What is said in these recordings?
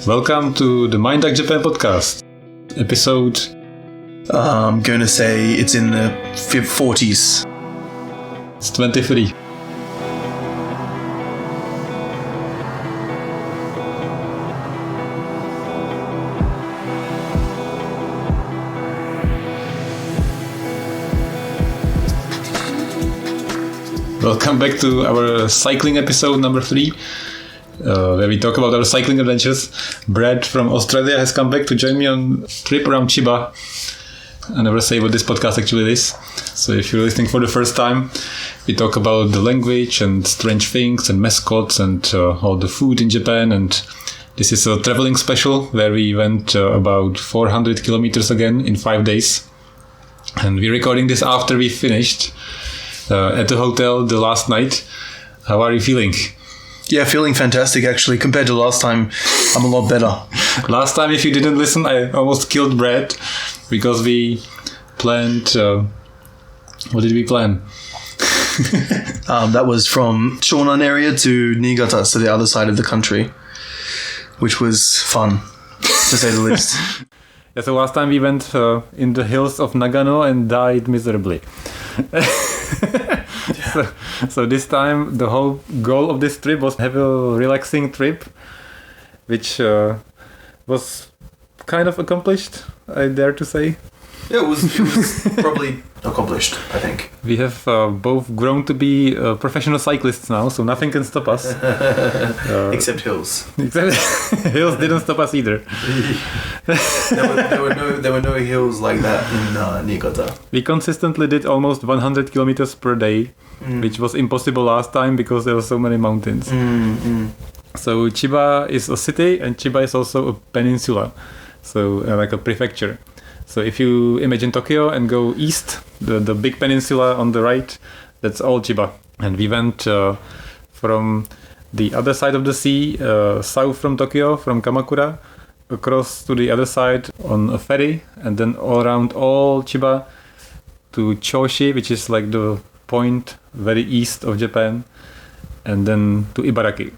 Welcome to the Mind Like Japan podcast, episode... I'm going to say it's in the 40s. It's 23. Welcome back to our cycling episode number 3. Where we talk about our cycling adventures. Brad from Australia has come back to join me on a trip around Chiba. I never say what this podcast actually is. So if you're listening for the first time, we talk about the language and strange things and mascots and all the food in Japan. And this is a traveling special where we went about 400 kilometers again in 5 days. And we're recording this after we finished at the hotel the last night. How are you feeling? Yeah, feeling fantastic actually. Compared to last time, I'm a lot better. Last time, if you didn't listen, I almost killed Brad because we planned... what did we plan? That was from Shonan area to Niigata, so the other side of the country, which was fun, to say the least. Yeah, so last time we went in the hills of Nagano and died miserably. So this time the whole goal of this trip was to have a relaxing trip, which was kind of accomplished, I dare to say. Yeah, it was probably accomplished, I think. We have both grown to be professional cyclists now, so nothing can stop us. Except hills. Except hills didn't stop us either. There were no hills like that in Niigata. We consistently did almost 100 kilometers per day, which was impossible last time because there were so many mountains. So Chiba is a city and Chiba is also a peninsula, so like a prefecture. So if you imagine Tokyo and go east, the big peninsula on the right, that's all Chiba. And we went from the other side of the sea, south from Tokyo, from Kamakura, across to the other side on a ferry, and then all around all Chiba to Choushi, which is like the point very east of Japan, and then to Ibaraki.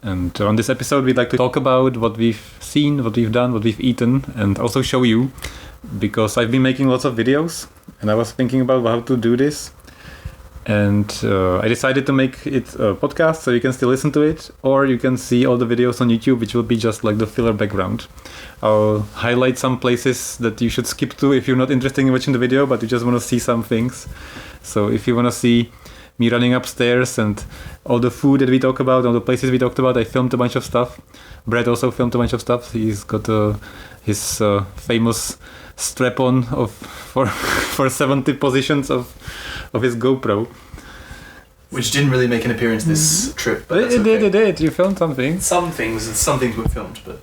And on this episode, we'd like to talk about what we've seen, what we've done, what we've eaten, and also show you, because I've been making lots of videos, and I was thinking about how to do this. And I decided to make it a podcast, so you can still listen to it, or you can see all the videos on YouTube, which will be just like the filler background. I'll highlight some places that you should skip to if you're not interested in watching the video, but you just want to see some things. So if you want to see me running upstairs and all the food that we talk about, all the places we talked about, I filmed a bunch of stuff. Brad also filmed a bunch of stuff. He's got his famous strap-on for 70 positions of his GoPro. Which didn't really make an appearance this trip. But it did. You filmed something. Some things were filmed, but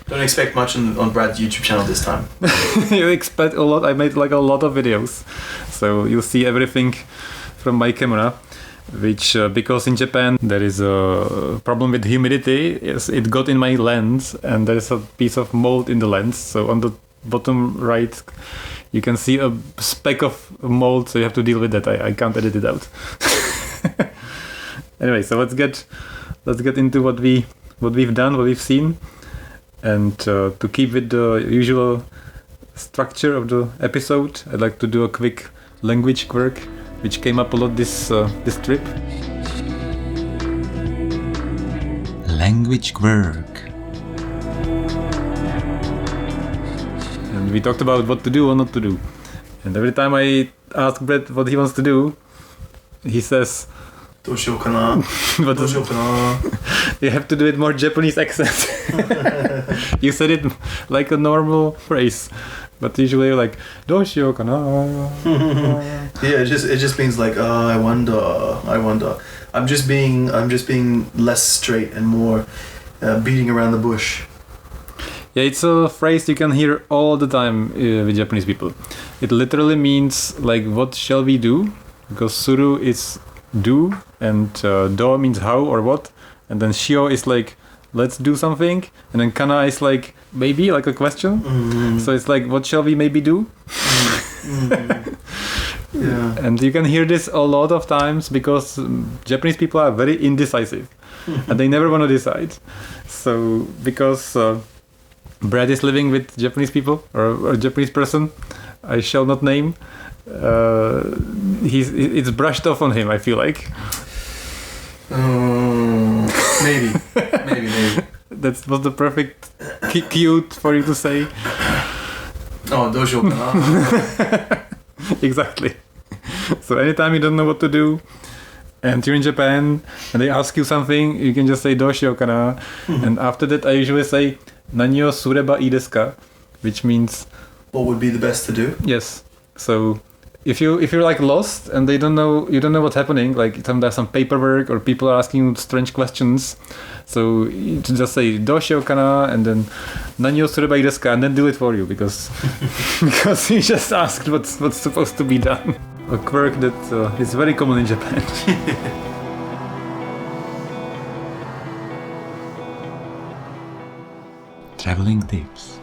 don't expect much on Brad's YouTube channel this time. You expect a lot. I made like a lot of videos. So you'll see everything from my camera, which because in Japan there is a problem with humidity. Yes, it got in my lens and there is a piece of mold in the lens. So on the bottom right you can see a speck of mold, so you have to deal with that. I can't edit it out. Anyway, so let's get into what we've done, what we've seen, and to keep with the usual structure of the episode, I'd like to do a quick language quirk, which came up a lot this trip. Language quirk. And we talked about what to do or not to do. And every time I ask Brett what he wants to do, he says, どうしようかな? You have to do it more Japanese accent. You said it like a normal phrase, but usually you're like, どうしようかな? Yeah, it just means like, I wonder. I'm just being less straight and more beating around the bush. Yeah, it's a phrase you can hear all the time with Japanese people. It literally means like, what shall we do? Because suru is do, and do means how or what, and then shio is like, let's do something, and then kana is like, maybe, like a question. So it's like, what shall we maybe do? Yeah. And you can hear this a lot of times because Japanese people are very indecisive and they never want to decide. So because Brad is living with Japanese people or a Japanese person, I shall not name. It's brushed off on him, I feel like. Maybe. That was the perfect cute for you to say. Oh, doshou kana. Exactly. So anytime you don't know what to do and you're in Japan and they ask you something, you can just say doshou kana. And after that I usually say nani o sureba ii desu ka, which means what would be the best to do? Yes. So if you're like lost and you don't know what's happening, like there's some paperwork or people are asking you strange questions, so you just say doshou kana and then nani o sureba ii desu ka and then do it for you because you just asked what's supposed to be done. A quirk that is very common in Japan. Traveling tips.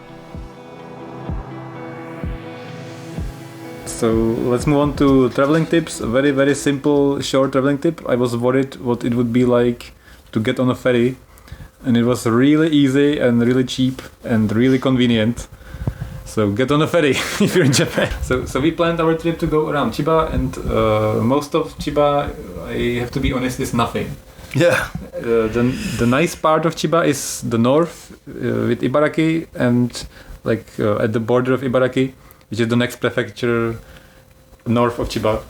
So let's move on to traveling tips. A very, very simple, short traveling tip. I was worried what it would be like to get on a ferry, and it was really easy and really cheap and really convenient. So get on a ferry if you're in Japan. So we planned our trip to go around Chiba, and most of Chiba, I have to be honest, is nothing. Yeah. The nice part of Chiba is the north with Ibaraki and at the border of Ibaraki, which is the next prefecture north of Chiba.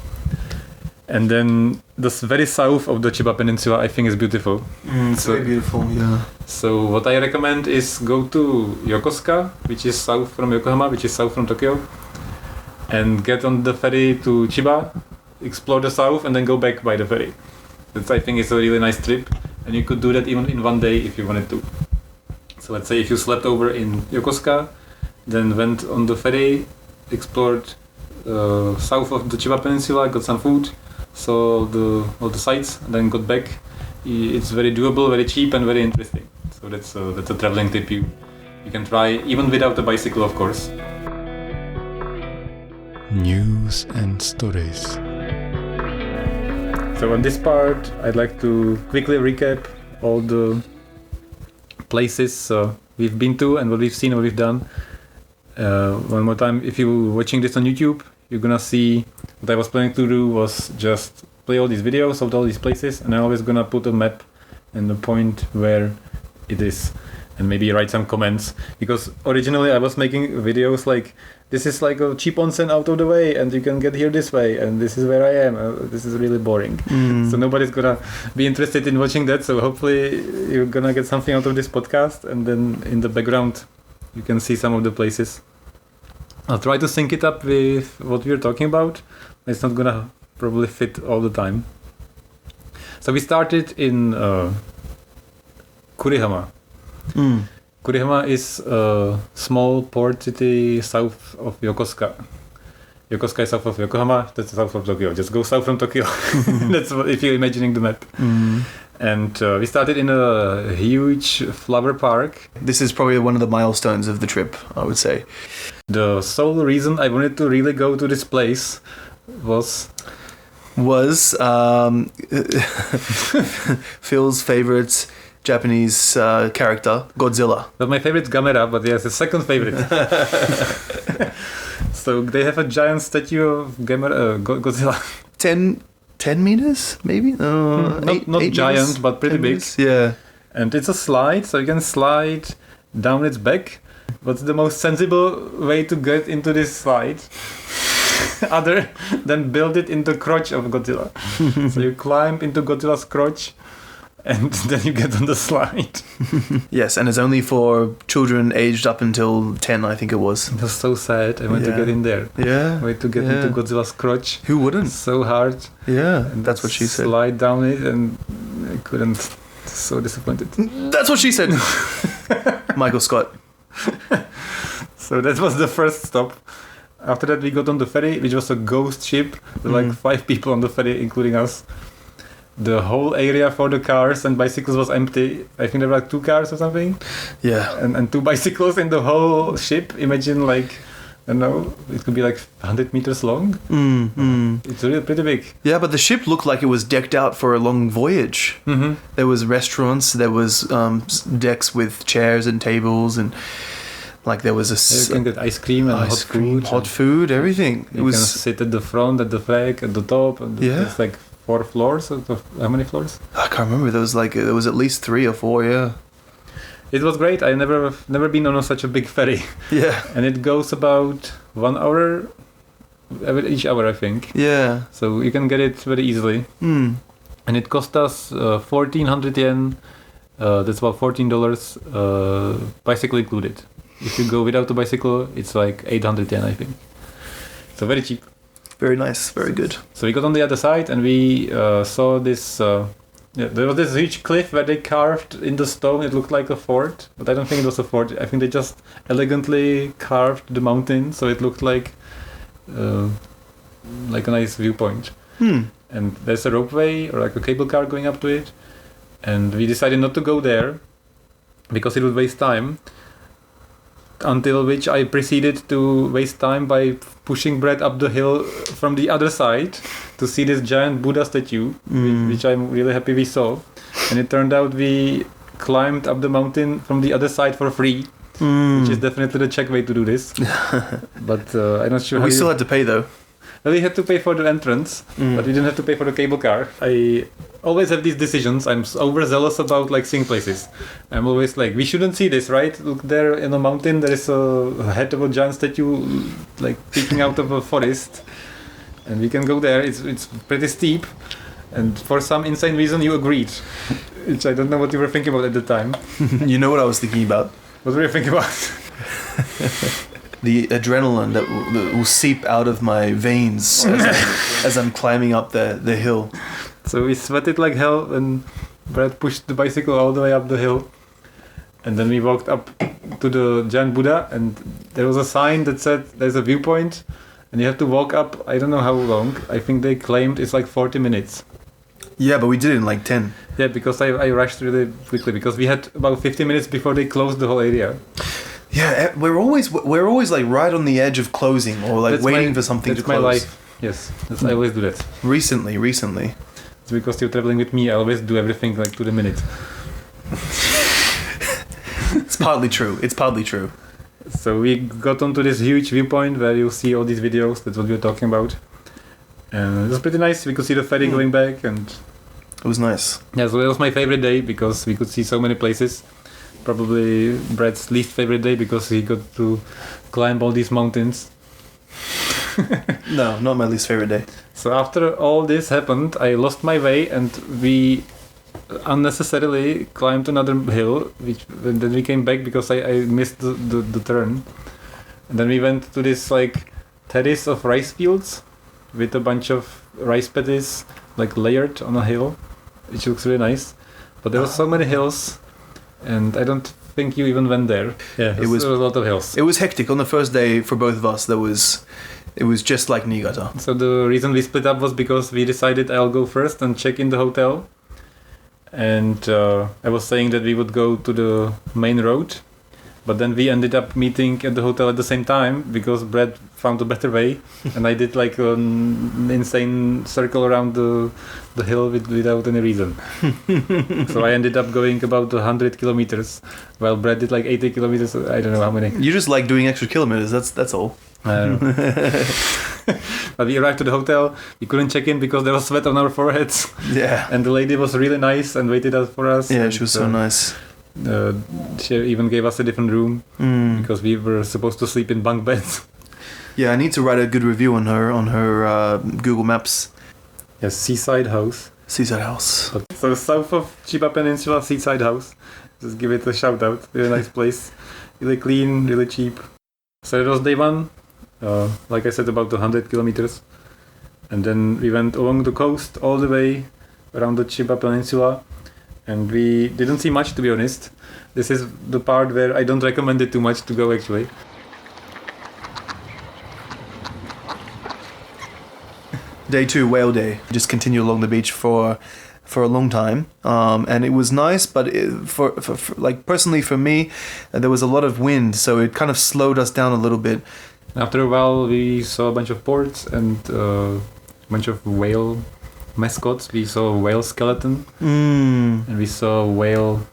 And then the very south of the Chiba Peninsula, I think, is beautiful. It's very beautiful, yeah. So what I recommend is go to Yokosuka, which is south from Yokohama, which is south from Tokyo, and get on the ferry to Chiba, explore the south, and then go back by the ferry. That I think is a really nice trip, and you could do that even in one day if you wanted to. So let's say if you slept over in Yokosuka, then went on the ferry, explored south of the Chiba Peninsula, got some food, saw all the sights, and then got back. It's very doable, very cheap, and very interesting. So that's a traveling tip you can try, even without a bicycle, of course. News and stories. So on this part, I'd like to quickly recap all the places we've been to and what we've seen and what we've done. One more time, if you're watching this on YouTube, you're gonna see what I was planning to do was just play all these videos of all these places, and I'm always gonna put a map and the point where it is, and maybe write some comments, because originally I was making videos like this is like a cheap onsen out of the way and you can get here this way and this is where I am. This is really boring. So nobody's gonna be interested in watching that, so hopefully you're gonna get something out of this podcast, and then in the background you can see some of the places. I'll try to sync it up with what we're talking about. It's not gonna probably fit all the time. So we started in Kurihama. Kurihama is a small port city south of Yokosuka. Yokosuka is south of Yokohama, that's south of Tokyo. Just go south from Tokyo. That's what, if you're imagining the map. And we started in a huge flower park. This is probably one of the milestones of the trip, I would say. The sole reason I wanted to really go to this place was Phil's favorite Japanese character, Godzilla. Well, my favorite is Gamera, but yes, the second favorite. So they have a giant statue of Godzilla. 10 meters, maybe? Not 8 giant, meters? But pretty big. Meters? Yeah. And it's a slide, so you can slide down its back. What's the most sensible way to get into this slide? Other than build it in the crotch of Godzilla. So you climb into Godzilla's crotch, and then you get on the slide. Yes, and it's only for children aged up until 10, I think it was. It was so sad. I went to get in there. Yeah. Wait to get into Godzilla's crotch. Who wouldn't? So hard. Yeah, and that's what she said. Slide down it, and I couldn't. So disappointed. That's what she said. Michael Scott. So that was the first stop. After that, we got on the ferry, which was a ghost ship with like 5 people on the ferry, including us. The whole area for the cars and bicycles was empty. I think there were like 2 cars or something. Yeah. And 2 bicycles in the whole ship. Imagine like I don't know, it could be like 100 meters long. It's really pretty big. Yeah, but the ship looked like it was decked out for a long voyage. There was restaurants, there was decks with chairs and tables, and like there was You can get ice cream and hot food, everything. You can sit at the front, at the flag, at the top. And There's like 4 floors. How many floors? I can't remember. There was at least 3 or 4. Yeah. It was great. I never been on such a big ferry. Yeah. And it goes about 1 hour each hour, I think. Yeah. So you can get it very easily. And it cost us 1,400 yen. That's about $14, bicycle included. If you go without a bicycle, it's like 800 yen, I think. So very cheap. Very nice. Very good. So we got on the other side and we saw this... there was this huge cliff where they carved in the stone. It looked like a fort, but I don't think it was a fort. I think they just elegantly carved the mountain, so it looked like a nice viewpoint. And there's a ropeway or like a cable car going up to it. And we decided not to go there because it would waste time. Until which I proceeded to waste time by pushing Brett up the hill from the other side to see this giant Buddha statue, which I'm really happy we saw. And it turned out we climbed up the mountain from the other side for free, which is definitely the Czech way to do this. But I'm not sure. We still had to pay though. Well, we had to pay for the entrance, but we didn't have to pay for the cable car. I always have these decisions. I'm overzealous about like seeing places. I'm always like, we shouldn't see this, right? Look, there in a mountain, there is a head of a giant statue like peeking out of a forest, and we can go there. It's pretty steep, and for some insane reason you agreed, which I don't know what you were thinking about at the time. You know what I was thinking about? What were you thinking about? The adrenaline that will seep out of my veins as I'm climbing up the hill. So we sweated like hell, and Brad pushed the bicycle all the way up the hill. And then we walked up to the giant Buddha, and there was a sign that said there's a viewpoint, and you have to walk up, I don't know how long. I think they claimed it's like 40 minutes. Yeah, but we did it in like 10. Yeah, because I rushed really quickly, because we had about 50 minutes before they closed the whole area. Yeah, we're always like right on the edge of closing, or like waiting for something to close. That's my life. Yes, I always do that. Recently. It's because you're traveling with me. I always do everything like to the minute. It's partly true. So we got onto this huge viewpoint where you see all these videos. That's what we were talking about. And it was pretty nice. We could see the ferry going back, and it was nice. Yeah, so it was my favorite day because we could see so many places. Probably Brad's least favorite day because he got to climb all these mountains. No, not my least favorite day. So after all this happened, I lost my way and we unnecessarily climbed another hill, and then we came back because I missed the turn. And then we went to this like terrace of rice fields with a bunch of rice paddies like layered on a hill, which looks really nice. But there were so many hills, and I don't think you even went there. Yeah, there was a lot of hills. It was hectic on the first day for both of us. It was just like Niigata. So the reason we split up was because we decided I'll go first and check in the hotel. And I was saying that we would go to the main road. But then we ended up meeting at the hotel at the same time because Brad found a better way. And I did like an insane circle around the hill without any reason. So I ended up going about 100 kilometers while Brad did like 80 kilometers. I don't know how many. You just like doing extra kilometers. That's all. I don't know. But we arrived to the hotel. We couldn't check in because there was sweat on our foreheads. Yeah. And the lady was really nice and waited out for us. Yeah, and, she was so nice. She even gave us a different room because we were supposed to sleep in bunk beds. Yeah, I need to write a good review on her Google Maps. Yes, seaside house. Seaside house. So south of Chiba Peninsula, seaside house. Just give it a shout out. Really nice place. Really clean, really cheap. So it was day one. Like I said, about 100 kilometers. And then we went along the coast all the way around the Chiba Peninsula. And we didn't see much, to be honest. This is the part where I don't recommend it too much to go, actually. Day 2, whale day. Just continue along the beach for a long time, and it was nice. But for like personally for me, there was a lot of wind, so it kind of slowed us down a little bit. After a while, we saw a bunch of ports and a bunch of whale mascots. We saw a whale skeleton, and we saw a whale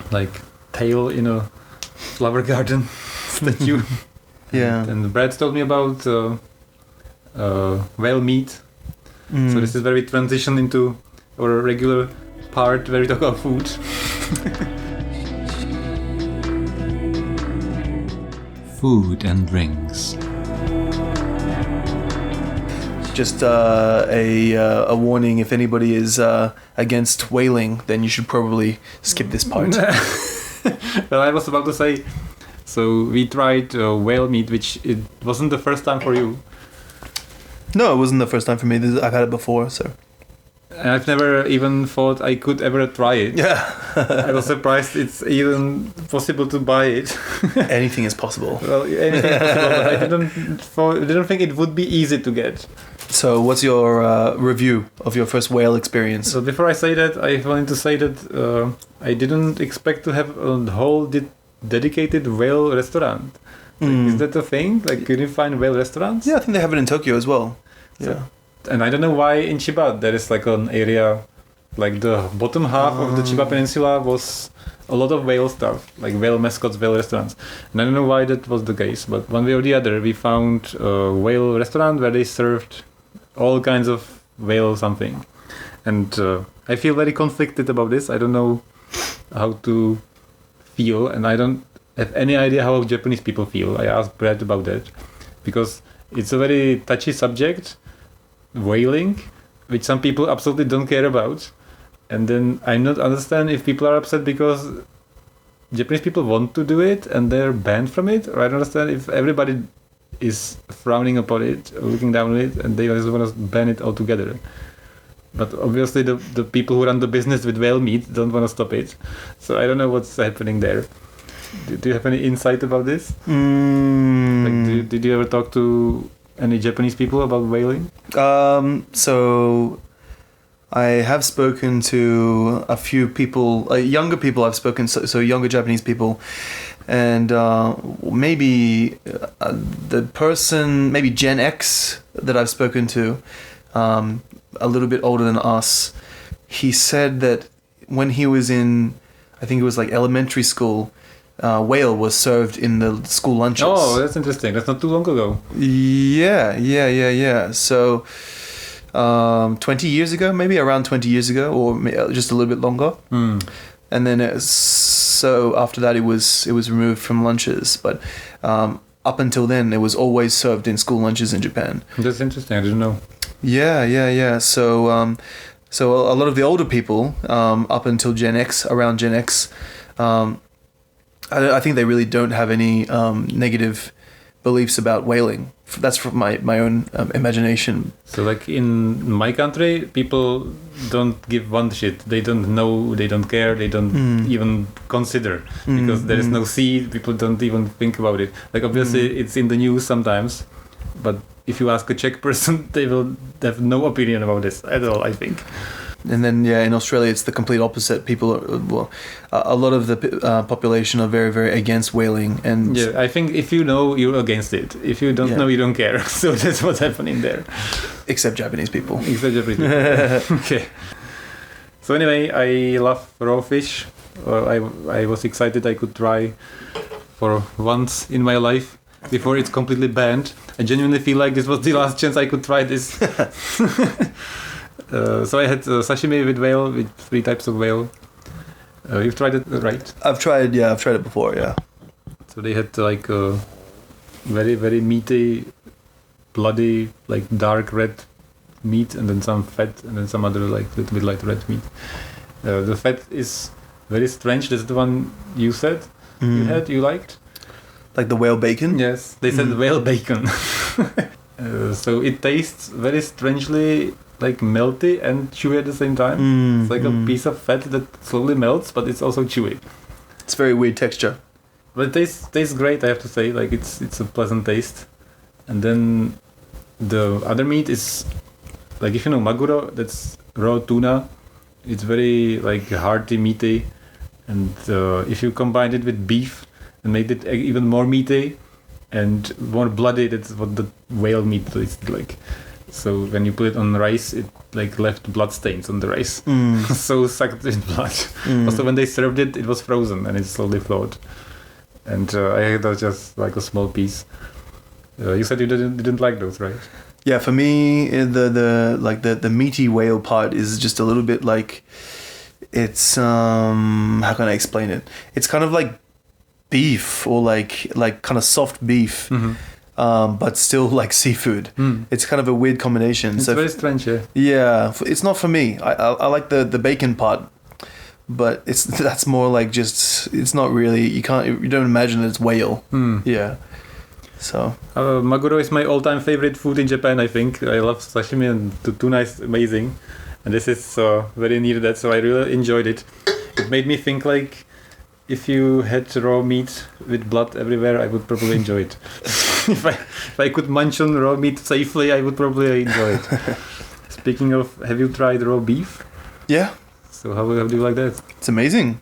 like tail in a flower garden statue. Yeah. And Brad told me about whale meat. So this is where we transition into our regular part where we talk about food. Food and drinks. Just a warning: if anybody is against whaling, then you should probably skip this part. Well, I was about to say, so we tried whale meat, which it wasn't the first time for you. No, it wasn't the first time for me. I've had it before, so. And I've never even thought I could ever try it. Yeah. I was surprised it's even possible to buy it. Anything is possible. Well, anything is possible, but I didn't think it would be easy to get. So, what's your review of your first whale experience? So before I say that, I wanted to say that I didn't expect to have a whole dedicated whale restaurant. Like, is that a thing? Like, can you find whale restaurants? Yeah, I think they have it in Tokyo as well. So, Yeah. and I don't know why in Chiba there is like an area, like the bottom half of the Chiba peninsula was a lot of whale stuff, like whale mascots, whale restaurants. And I don't know why that was the case, but one way or the other, we found a whale restaurant where they served all kinds of whale something. And I feel very conflicted about this. I don't know how to feel, and I don't have any idea how Japanese people feel. I asked Brad about that because it's a very touchy subject, whaling, which some people absolutely don't care about. And then I not understand if people are upset because Japanese people want to do it and they're banned from it, or I don't understand if everybody is frowning upon it, or looking down on it, and they just want to ban it altogether. But obviously the people who run the business with whale meat don't want to stop it. So I don't know what's happening there. Do you have any insight about this? Like, did you ever talk to any Japanese people about whaling? So I have spoken to a few people, younger people I've spoken, so younger Japanese people, and maybe maybe Gen X that I've spoken to, a little bit older than us, he said that when he was in, I think it was like elementary school, whale was served in the school lunches. Oh, that's interesting. That's not too long ago. Yeah. So 20 years ago, maybe around 20 years ago, or just a little bit longer. And then so after that it was removed from lunches, but up until then it was always served in school lunches in Japan. That's interesting. I didn't know. Yeah. So so a lot of the older people, up until around Gen X, I think they really don't have any negative beliefs about whaling. That's from my own imagination. So like in my country, people don't give one shit. They don't know, they don't care, they don't even consider, because there is no sea. People don't even think about it. Like obviously it's in the news sometimes, but if you ask a Czech person, they will have no opinion about this at all, I think. And then, in Australia, it's the complete opposite. People a lot of the population are very, very against whaling. And yeah, I think if you know, you're against it. If you don't know, you don't care. So that's what's happening there. Except Japanese people. Okay. So anyway, I love raw fish. I was excited I could try for once in my life before it's completely banned. I genuinely feel like this was the last chance I could try this. So I had sashimi with whale, with 3 types of whale. You've tried it, right? I've tried it before, yeah. So they had like a very, very meaty, bloody, like dark red meat, and then some fat, and then some other like little bit light red meat. The fat is very strange. That's the one you said you liked? Like the whale bacon? Yes, they said whale bacon. So it tastes very strangely like melty and chewy at the same time. It's like a piece of fat that slowly melts, but it's also chewy. It's very weird texture. But it tastes great, I have to say. Like it's a pleasant taste. And then the other meat is like, if you know maguro, that's raw tuna. It's very like hearty, meaty. And if you combine it with beef and made it even more meaty, and more bloody. That's what the whale meat is like. So when you put it on rice, it like left blood stains on the rice. So sucked in blood. Also, when they served it, it was frozen and it slowly flowed. And I had just like a small piece. You said you didn't like those, right? Yeah, for me, the meaty whale part is just a little bit like, it's how can I explain it? It's kind of like beef, or like kind of soft beef. But still like seafood. It's kind of a weird combination. It's very strange, yeah. Yeah, it's not for me. I like the bacon part, but that's more like just, it's not really, you don't imagine that it's whale. Yeah. So maguro is my all-time favorite food in Japan. I think I love sashimi, and the tuna is amazing, and this is very near that. So I really enjoyed it. It made me think like, if you had raw meat with blood everywhere, I would probably enjoy it. if I could munch on raw meat safely, I would probably enjoy it. Speaking of, have you tried raw beef? Yeah. So how do you like that? It's amazing.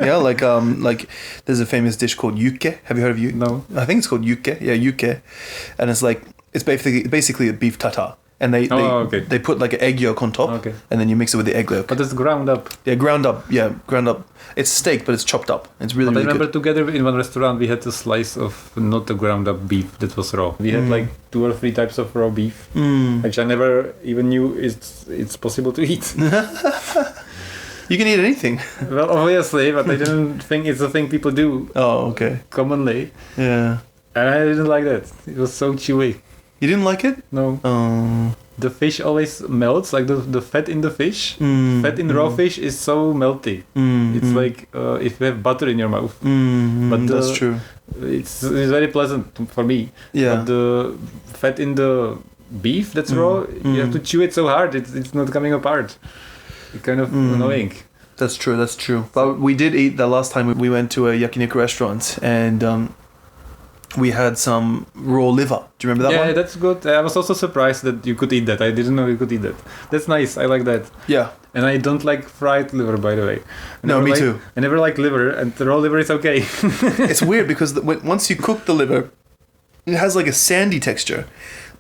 Yeah, like there's a famous dish called yukke. Have you heard of yukke? No. I think it's called yukke. Yeah, yukke. And it's basically a beef tartare. And they put like an egg yolk on top, and then you mix it with the egg yolk. But it's ground up. Yeah, ground up. It's steak, but it's chopped up. It's really, really good. I remember together in one restaurant we had a slice of not a ground up beef that was raw. We had like 2 or 3 types of raw beef, which I never even knew it's possible to eat. You can eat anything. Well, obviously, but I didn't think it's a thing people do. Oh, okay. Commonly. Yeah. And I didn't like that. It was so chewy. You didn't like it? No. The fish always melts, like the fat in the fish. Fat in raw fish is so melty. It's like if you have butter in your mouth. But that's true. It's very pleasant for me. Yeah. But the fat in the beef that's raw, you have to chew it so hard, it's not coming apart. It's kind of annoying. That's true. But we did eat the last time we went to a yakiniku restaurant, and we had some raw liver. Do you remember that one? Yeah, that's good. I was also surprised that you could eat that. I didn't know you could eat that. That's nice. I like that. Yeah. And I don't like fried liver, by the way. No, me too. I never like liver, and the raw liver is okay. It's weird because once you cook the liver, it has like a sandy texture.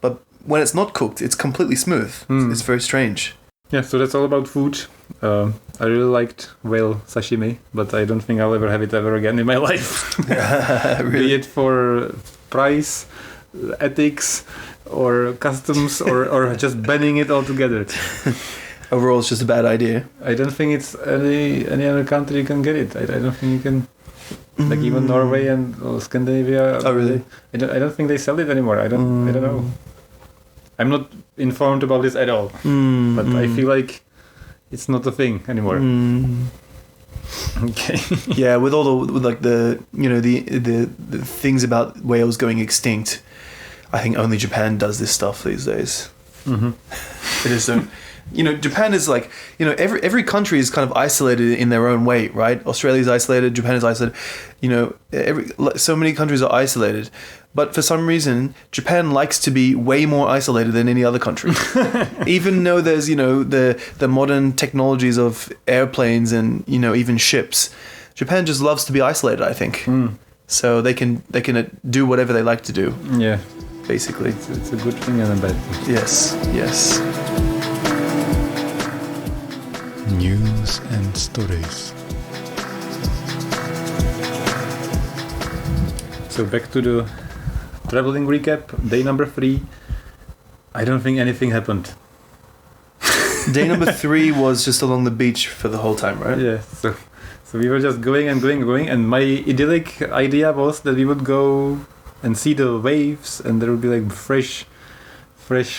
But when it's not cooked, it's completely smooth. It's very strange. Yeah, so that's all about food. I really liked whale sashimi, but I don't think I'll ever have it ever again in my life. Really? Be it for price, ethics, or customs, or just banning it altogether. Overall, it's just a bad idea. I don't think it's any other country you can get it. I don't think you can, like even Norway and Scandinavia. Oh, really? I don't think they sell it anymore. I don't know. I'm not informed about this at all, but I feel like it's not a thing anymore. Okay. Yeah, with all the things about whales going extinct, I think only Japan does this stuff these days. It is so. Japan is like, every country is kind of isolated in their own way, right? Australia is isolated, Japan is isolated. So many countries are isolated, but for some reason, Japan likes to be way more isolated than any other country. Even though there's, the modern technologies of airplanes and, even ships, Japan just loves to be isolated, I think. So they can do whatever they like to do. Yeah. Basically. It's a good thing and a bad thing. Yes. News and stories. So back to the traveling recap. Day number 3. I don't think anything happened. Day number 3 was just along the beach for the whole time, right? Yeah. So we were just going, and my idyllic idea was that we would go and see the waves, and there would be like fresh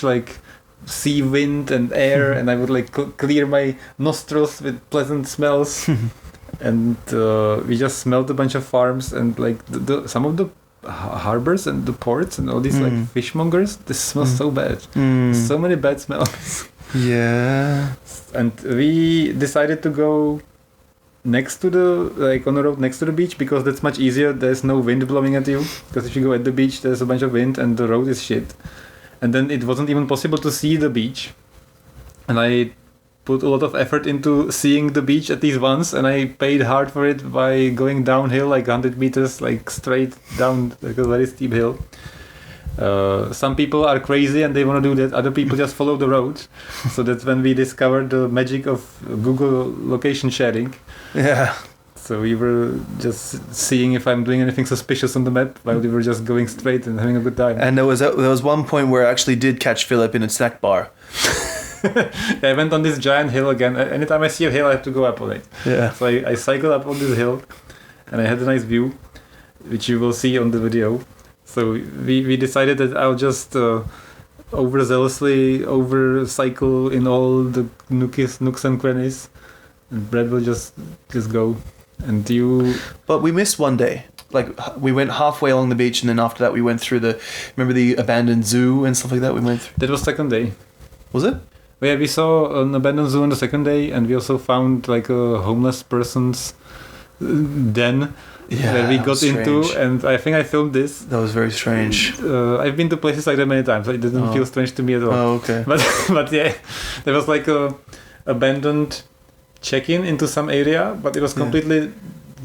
like sea wind and air, and I would like clear my nostrils with pleasant smells. And we just smelled a bunch of farms, and like some of the harbors and the ports and all these like fishmongers, this smells so bad. So many bad smells. Yeah. And we decided to go next to on the road next to the beach, because that's much easier. There's no wind blowing at you, because if you go at the beach there's a bunch of wind and the road is shit. And then it wasn't even possible to see the beach. And I put a lot of effort into seeing the beach at least once, and I paid hard for it by going downhill like 100 meters, like straight down like a very steep hill. Some people are crazy and they want to do that. Other people just follow the road. So that's when we discovered the magic of Google location sharing. Yeah. So we were just seeing if I'm doing anything suspicious on the map while we were just going straight and having a good time. And there was one point where I actually did catch Philip in a snack bar. I went on this giant hill again. Anytime I see a hill, I have to go up on it. Yeah. So I cycled up on this hill, and I had a nice view, which you will see on the video. So we decided that I'll just overzealously overcycle in all the nooks and crannies, and Brad will just go. And you... But we missed one day. Like, we went halfway along the beach, and then after that we went through remember the abandoned zoo and stuff like that we went through? That was second day. Was it? Yeah, we saw an abandoned zoo on the second day, and we also found like a homeless person's den where we got into, and I think I filmed this. That was very strange. I've been to places like that many times, so it didn't feel strange to me at all. Oh, okay. But yeah, there was like a abandoned check-in into some area, but it was completely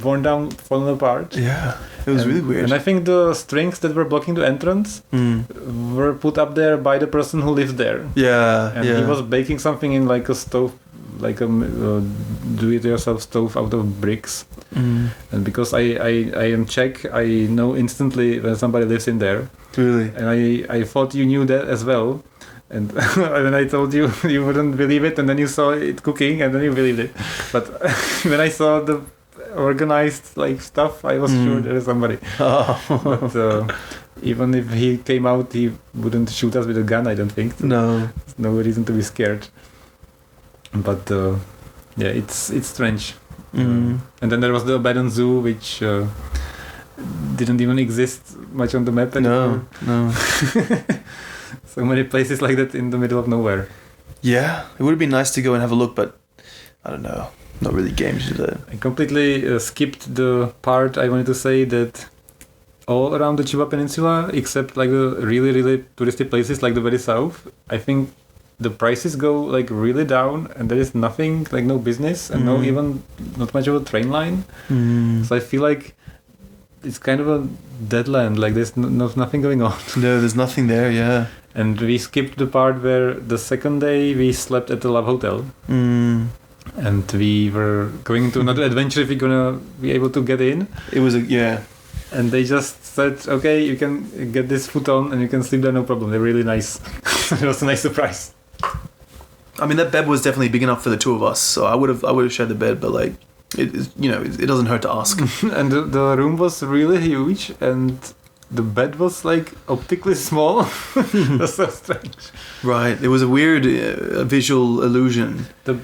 worn down, fallen apart. Yeah, it was really weird. And I think the strings that were blocking the entrance were put up there by the person who lived there. Yeah, and he was baking something in like a stove, like a do-it-yourself stove out of bricks. And because I am Czech, I know instantly when somebody lives in there. Really? And I thought you knew that as well. And then I told you you wouldn't believe it, and then you saw it cooking, and then you believed it. But when I saw the organized like stuff, I was sure there is somebody. But even if he came out, he wouldn't shoot us with a gun, I don't think. No. There's no reason to be scared. But yeah, it's strange. And then there was the abandoned zoo, which didn't even exist much on the map anymore. No. So many places like that in the middle of nowhere. Yeah, it would have been nice to go and have a look, but I don't know. Not really game to do that. I completely skipped the part I wanted to say that all around the Chiba Peninsula, except like the really, really touristy places like the very south, I think the prices go like really down, and there is nothing, like no business, and not much of a train line. So I feel like it's kind of a dead land, like there's nothing going on. No, there's nothing there, yeah. And we skipped the part where the second day we slept at the Love Hotel. And we were going into another adventure if we're gonna be able to get in. It was And they just said, okay, you can get this futon and you can sleep there, no problem. They're really nice. It was a nice surprise. I mean, that bed was definitely big enough for the two of us, so I would have shared the bed, but like, it doesn't hurt to ask. And the room was really huge, and the bed was like optically small. That's so strange. Right, it was a weird visual illusion. The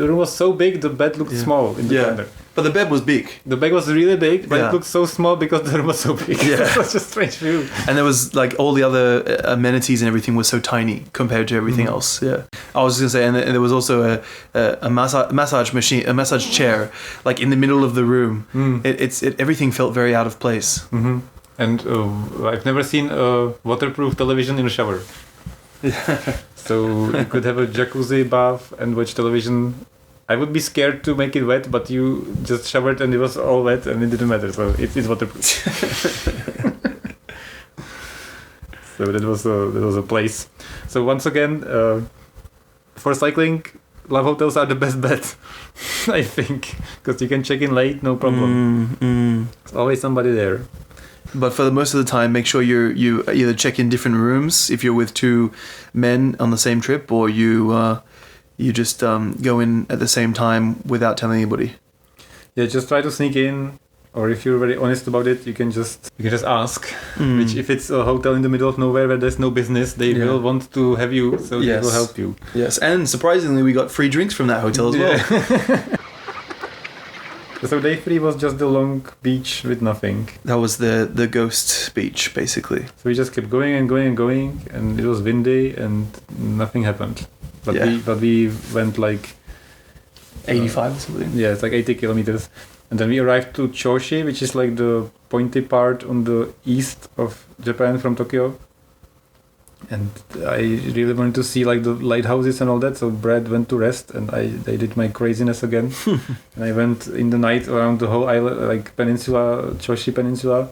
room was so big, the bed looked small in the corner. But the bed was big. The bed was really big, but it looked so small because the room was so big. Yeah. It's such a strange view. And there was like all the other amenities and everything was so tiny compared to everything else. Yeah. I was just gonna say, and there was also a massage machine, a massage chair, like in the middle of the room. Everything felt very out of place. And I've never seen a waterproof television in a shower. So you could have a jacuzzi bath and watch television. I would be scared to make it wet, but you just showered and it was all wet and it didn't matter, so it's waterproof. So that was a place. So once again, for cycling, Love Hotels are the best bet, I think, because you can check in late, no problem. There's always somebody there. But for the most of the time, make sure you either check in different rooms if you're with two men on the same trip, or you just go in at the same time without telling anybody. Yeah, just try to sneak in, or if you're very honest about it, you can just ask. Which, if it's a hotel in the middle of nowhere where there's no business, they will want to have you, so they will help you. Yes, and surprisingly, we got free drinks from that hotel as well. So day 3 was just the long beach with nothing. That was the ghost beach, basically. So we just kept going and going and going, and it was windy and nothing happened. But we went like 85 or something. Yeah, it's like 80 kilometers. And then we arrived to Choushi, which is like the pointy part on the east of Japan from Tokyo. And I really wanted to see like the lighthouses and all that, so Brad went to rest and I did my craziness again. And I went in the night around the whole island, like peninsula, Choushi peninsula,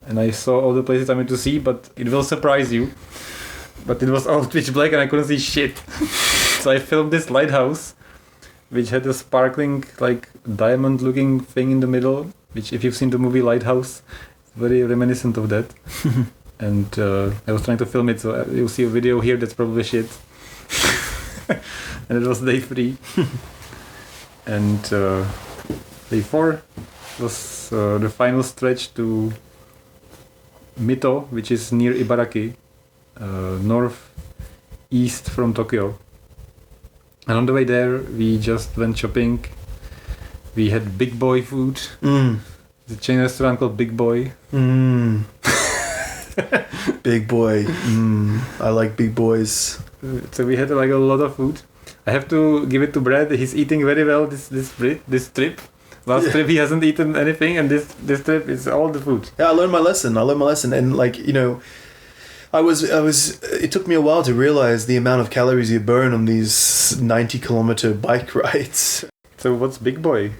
and I saw all the places I wanted to see, but it will surprise you. But it was all pitch black and I couldn't see shit. So I filmed this lighthouse, which had a sparkling, like diamond looking thing in the middle, which if you've seen the movie Lighthouse, it's very reminiscent of that. And I was trying to film it, so you'll see a video here that's probably shit. And it was day 3. And day 4 was the final stretch to Mito, which is near Ibaraki, northeast from Tokyo. And on the way there, we just went shopping. We had Big Boy food. The chain restaurant called Big Boy. Big Boy. I like big boys. So we had like a lot of food. I have to give it to Brad. He's eating very well this trip. Last trip he hasn't eaten anything, and this trip is all the food. Yeah, I learned my lesson, and like, you know, I was. It took me a while to realize the amount of calories you burn on these 90-kilometer bike rides. So what's Big Boy?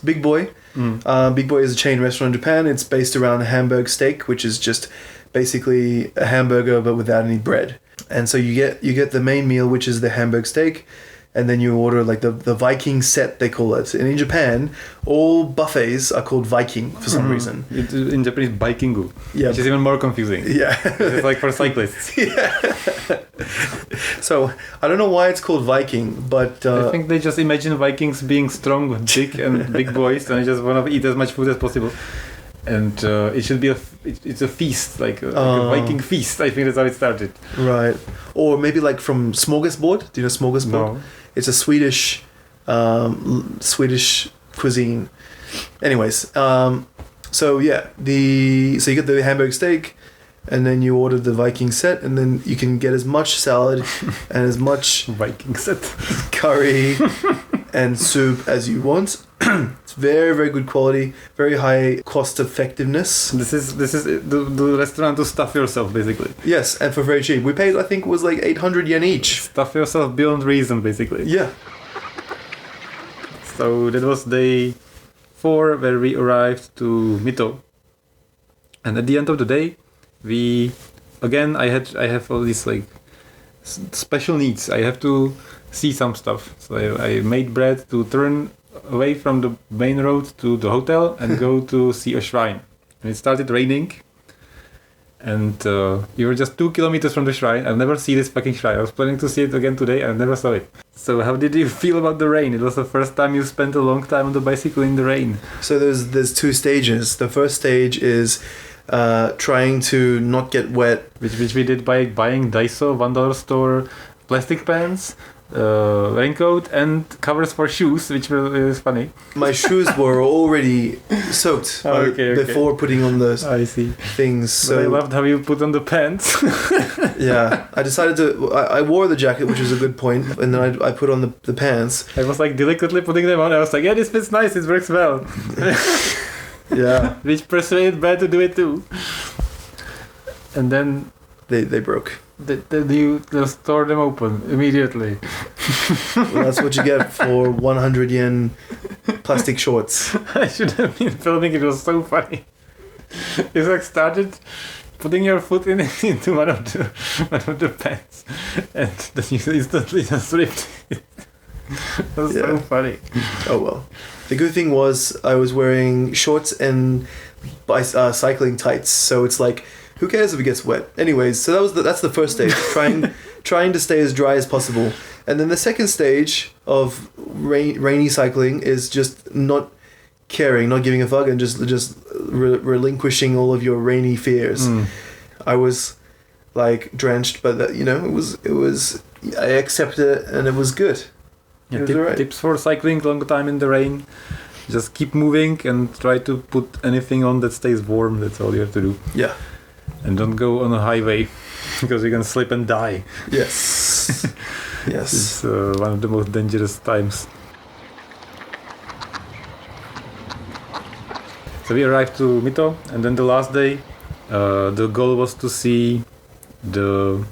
Big Boy. Big Boy is a chain restaurant in Japan. It's based around Hamburg steak, which is just basically a hamburger but without any bread. And so you get the main meal, which is the Hamburg steak, and then you order like the Viking set, they call it. And in Japan, all buffets are called Viking for some reason. In Japanese, Bikingu. Yeah. Which is even more confusing. Yeah. It's like for cyclists. Yeah. So I don't know why it's called Viking, but I think they just imagine Vikings being strong, big, and big boys, and they just want to eat as much food as possible. And it should be it's a feast, like a Viking feast. I think that's how it started. Right. Or maybe like from Smorgasbord. Do you know Smorgasbord? No. It's a Swedish cuisine. Anyways, so yeah, so you get the Hamburg steak, and then you order the Viking set, and then you can get as much salad and as much Viking set curry and soup as you want. It's very, very good quality, very high cost effectiveness. This is the restaurant to stuff yourself, basically. Yes, and for very cheap. We paid, I think it was like 800 yen each. Stuff yourself beyond reason, basically. Yeah. So that was day 4 where we arrived to Mito. And at the end of the day, I have all these like special needs. I have to see some stuff. So I made Brad to turn away from the main road to the hotel and go to see a shrine. And it started raining, and we were just 2 kilometers from the shrine. I've never seen this fucking shrine. I was planning to see it again today and I never saw it. So how did you feel about the rain? It was the first time you spent a long time on the bicycle in the rain. So there's 2 stages. The first stage is trying to not get wet, which we did by buying Daiso $1 store plastic pants, raincoat, and covers for shoes, which is funny. My shoes were already soaked before putting on those things. So but I loved how you put on the pants. Yeah, I decided to. I wore the jacket, which was a good point, and then I put on the pants. I was like delicately putting them on. I was like, yeah, this fits nice. It works well. Yeah, which persuaded Brad to do it too. And then they broke. You just tore them open immediately. Well, that's what you get for 100 yen plastic shorts. I should have been filming. It was so funny. You like started putting your foot into one of the pants, and then you instantly just ripped it. It was so funny. Oh well. The good thing was I was wearing shorts and cycling tights, so it's like, who cares if it gets wet? Anyways, so that's the first stage, trying to stay as dry as possible. And then the second stage of rainy cycling is just not caring, not giving a fuck, and just relinquishing all of your rainy fears. I was like drenched, but it was I accepted it, and it was good. Yeah, tips for cycling long time in the rain: just keep moving and try to put anything on that stays warm. That's all you have to do. Yeah. And don't go on a highway because you can slip and die. Yes. Yes. It's one of the most dangerous times. So we arrived to Mito, and then the last day, the goal was to see the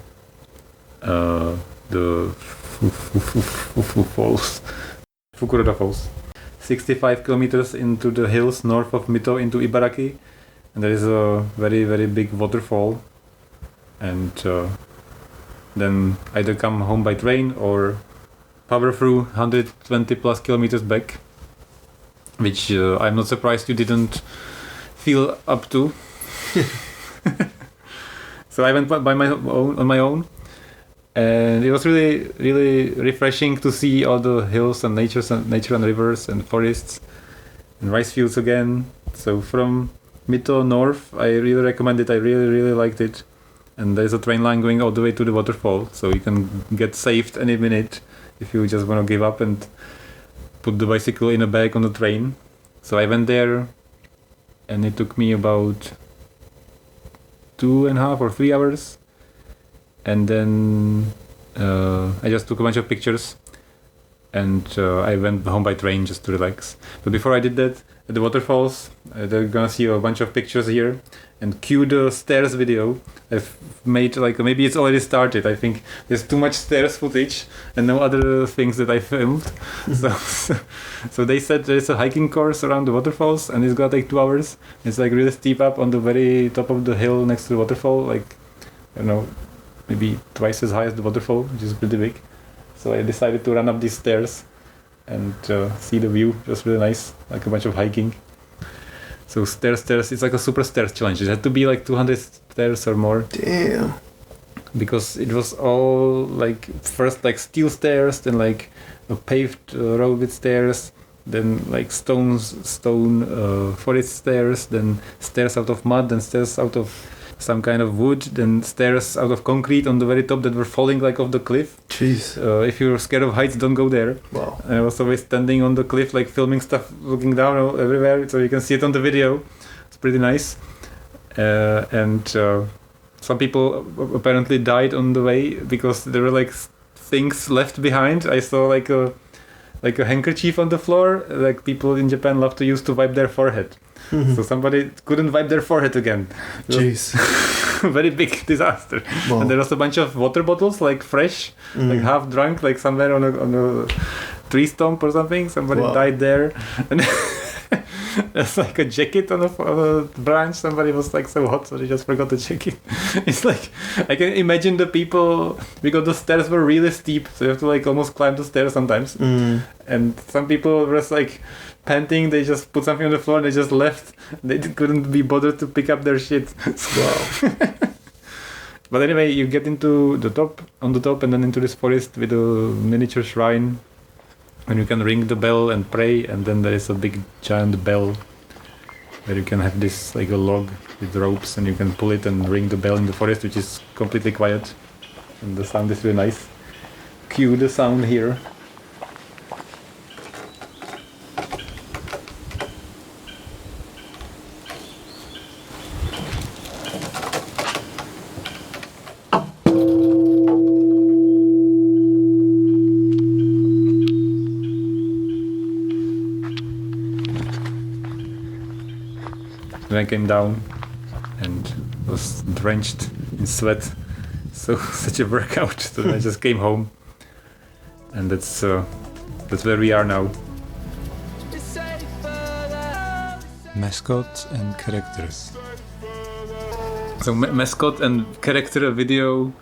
falls, Furukoda Falls, 65 kilometers into the hills north of Mito into Ibaraki, and there is a very, very big waterfall, and then either come home by train or power through 120 plus kilometers back, which I'm not surprised you didn't feel up to. So I went by on my own, and it was really, really refreshing to see all the hills and nature and rivers and forests and rice fields again. So from Mito north, I really recommend it. I really, really liked it. And there's a train line going all the way to the waterfall, so you can get saved any minute if you just want to give up and put the bicycle in a bag on the train. So I went there, and it took me about 2.5 or 3 hours, and then I just took a bunch of pictures, and I went home by train just to relax. But before I did that, at the waterfalls, they're gonna see a bunch of pictures here, and cue the stairs video. I've made maybe it's already started. I think there's too much stairs footage and no other things that I filmed. So they said there's a hiking course around the waterfalls, and it's gonna take 2 hours. It's really steep up on the very top of the hill next to the waterfall, I don't know, maybe twice as high as the waterfall, which is pretty big. So I decided to run up these stairs and see the view. It was really nice, like a bunch of hiking. So stairs, it's like a super stairs challenge. It had to be 200 stairs or more. Damn. Because it was all first steel stairs, then a paved road with stairs, then stone forest stairs, then stairs out of mud, then stairs out of some kind of wood, then stairs out of concrete on the very top that were falling off the cliff. Jeez. If you're scared of heights, don't go there. Wow. And I was always standing on the cliff, filming stuff, looking down everywhere, so you can see it on the video. It's pretty nice. And some people apparently died on the way because there were things left behind. I saw a handkerchief on the floor, people in Japan love to use to wipe their forehead. Mm-hmm. So somebody couldn't wipe their forehead again. Jeez. Very big disaster. Wow. And there was a bunch of water bottles, fresh, half drunk, somewhere on a tree stump or something. Somebody died there. And there's a jacket on a branch. Somebody was so hot, so they just forgot the jacket. It's I can imagine the people, because the stairs were really steep, so you have to almost climb the stairs sometimes. And some people were panting, they just put something on the floor and they just left. They couldn't be bothered to pick up their shit. Wow. But anyway, you get on the top and then into this forest with a miniature shrine, and you can ring the bell and pray, and then there is a big giant bell where you can have this a log with ropes, and you can pull it and ring the bell in the forest, which is completely quiet, and the sound is really nice. Cue the sound here. I came down and was drenched in sweat, so such a workout. So I just came home, and that's where we are now. Mascot and characters. So mascot and character video,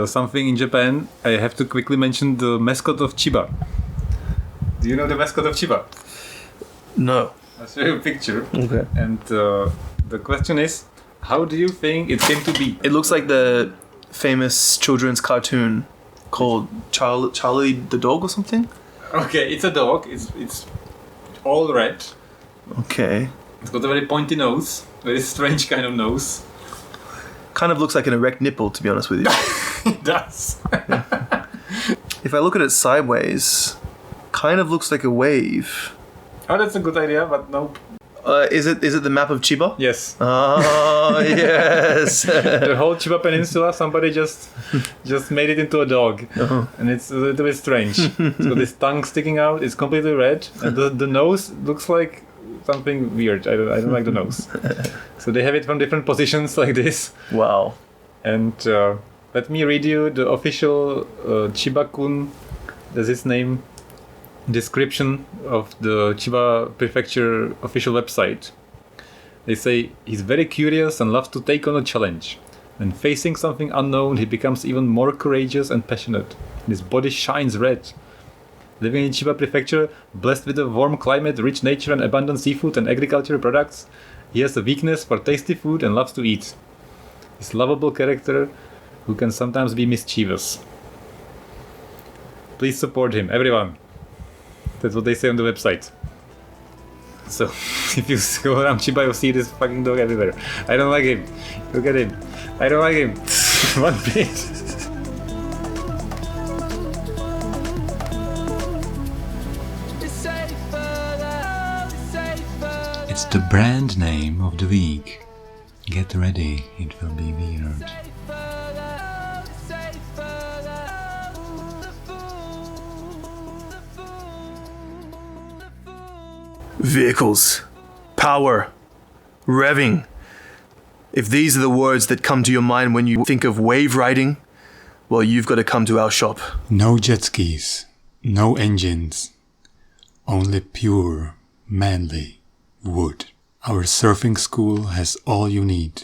something in Japan. I have to quickly mention the mascot of Chiba. Do you know the mascot of Chiba? No. I'll show you a picture. Okay. And the question is, how do you think it came to be? It looks like the famous children's cartoon called Charlie the Dog or something? Okay, it's a dog. It's all red. Okay. It's got a very pointy nose, very strange kind of nose. Kind of looks like an erect nipple, to be honest with you. It does. If I look at it sideways, kind of looks like a wave. Oh, that's a good idea, but nope. Is it the map of Chiba? Yes. Oh, yes. The whole Chiba Peninsula, somebody just made it into a dog. Uh-huh. And it's a little bit strange. It's got this tongue sticking out, it's completely red, and the nose looks like something weird. I don't like the nose. So they have it from different positions like this. Wow. And let me read you the official Chiba-kun, that's his name, description of the Chiba Prefecture official website. They say, he's very curious and loves to take on a challenge. When facing something unknown, he becomes even more courageous and passionate. His body shines red. Living in Chiba Prefecture, blessed with a warm climate, rich nature and abundant seafood and agricultural products, he has a weakness for tasty food and loves to eat. His lovable character, who can sometimes be mischievous. Please support him, everyone. That's what they say on the website. So, if you go around Chiba, you'll see this fucking dog everywhere. I don't like him. Look at him. I don't like him. One bit. It's the brand name of the week. Get ready, it will be weird. Vehicles, power, revving. If these are the words that come to your mind when you think of wave riding, well, you've got to come to our shop. No jet skis, no engines, only pure, manly wood. Our surfing school has all you need.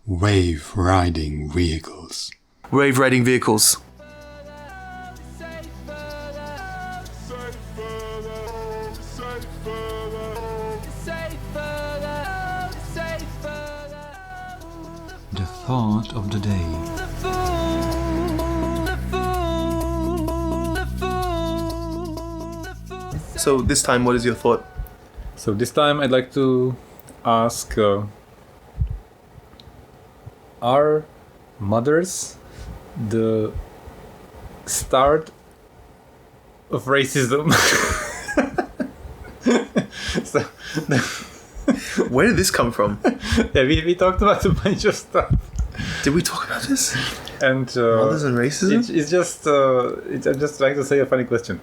Wave riding vehicles. Wave riding vehicles. The thought of the day. So this time, what is your thought? So this time I'd like to ask, are mothers the start of racism? So, Where did this come from? yeah, we talked about a bunch of stuff. Did we talk about this? And Mothers and racism? it's just I'm just trying to say a funny question.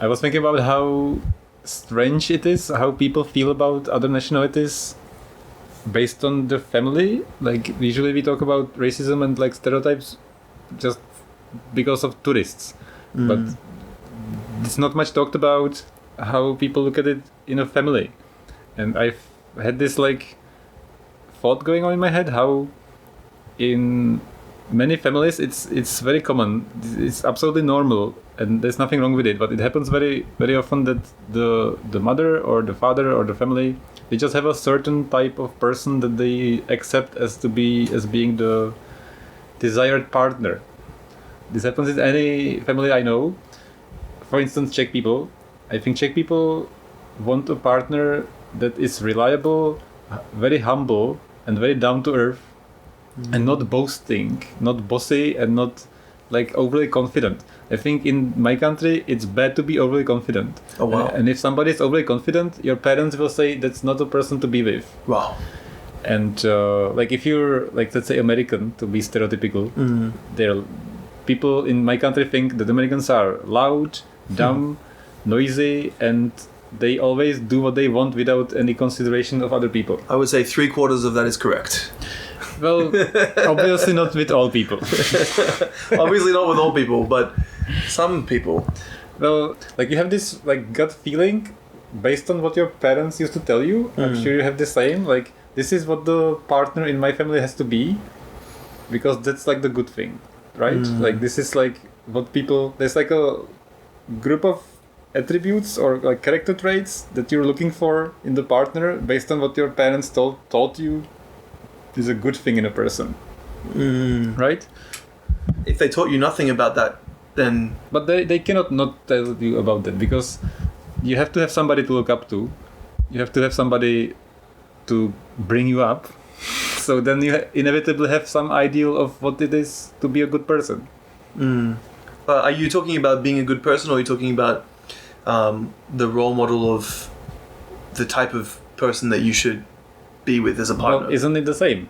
I was thinking about how strange it is, how people feel about other nationalities based on their family. Like, usually we talk about racism and like stereotypes just because of tourists, but it's not much talked about how people look at it in a family. And I've had this like thought going on in my head, how in many families it's very common, it's absolutely normal, and there's nothing wrong with it, but it happens very, very often that the mother or the father or the family, they just have a certain type of person that they accept as being the desired partner. This happens in any family I know. For instance, Czech people. I think Czech people want a partner that is reliable, very humble, and very down to earth, and not boasting, not bossy, and not like overly confident. I think in my country it's bad to be overly confident. Oh wow. And if somebody is overly confident, your parents will say that's not a person to be with. Wow. And like if you're like, let's say, American, to be stereotypical, there people in my country think that Americans are loud, dumb, noisy, and they always do what they want without any consideration of other people. I would say 3/4 of that is correct. Well, obviously not with all people. Obviously not with all people, but some people. Well, like you have this like gut feeling based on what your parents used to tell you. I'm sure you have the same. Like, this is what the partner in my family has to be, because that's like the good thing, right? Like, this is like what people, there's like a group of attributes or like character traits that you're looking for in the partner based on what your parents taught you is a good thing in a person, right? If they taught you nothing about that, then... But they cannot not tell you about that, because you have to have somebody to look up to. You have to have somebody to bring you up. So then you inevitably have some ideal of what it is to be a good person. Are you talking about being a good person, or are you talking about the role model of the type of person that you should be with as a partner? Well, isn't it the same?